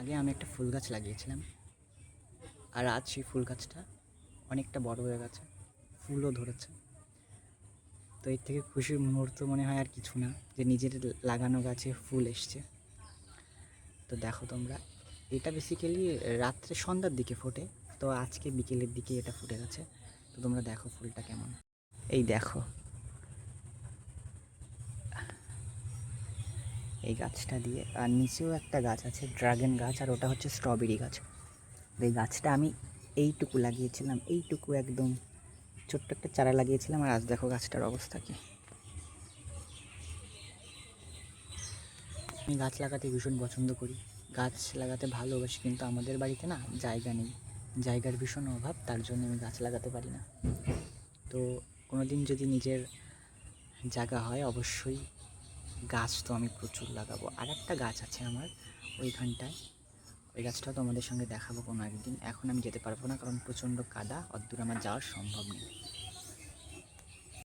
আগে আমি একটা ফুল গাছ লাগিয়েছিলাম, আর আজ সেই ফুল গাছটা অনেকটা বড় হয়ে গেছে, ফুলও ধরেছে। তো এর থেকে খুশির মুহূর্ত মনে হয় আর কিছু না, যে নিজের লাগানো গাছে ফুল এসছে। তো দেখো তোমরা, এটা বেসিক্যালি রাত্রে সন্ধ্যার দিকে ফোটে, তো আজকে বিকেলের দিকে এটা ফুটে গেছে। তো তোমরা দেখো ফুলটা কেমন, এই দেখো এই গাছটা দিয়ে। আর নিচেও একটা গাছ আছে, ড্রাগন গাছ, আর ওটা হচ্ছে স্ট্রবেরি গাছ। এই গাছটা আমি এইটুকু লাগিয়েছিলাম, এইটুকু একদম ছোট্ট একটা চারা লাগিয়েছিলাম, আর আজ দেখো গাছটার অবস্থা কী। আমি গাছ লাগাতে ভীষণ পছন্দ করি, গাছ লাগাতে ভালোবাসি, কিন্তু আমাদের বাড়িতে না জায়গা নেই, জায়গার ভীষণ অভাব, তার জন্য আমি গাছ লাগাতে পারি না। তো কোনো দিন যদি নিজের জায়গা হয় অবশ্যই গাছ তো আমি প্রচুর লাগাবো। আর একটা গাছ আছে আমার ওইখানটায়, ওই গাছটাও তোমাদের সঙ্গে দেখাবো কোনো একদিন। এখন আমি যেতে পারবো না, কারণ প্রচণ্ড কাদা, অতদূর আমার যাওয়া সম্ভব নেই।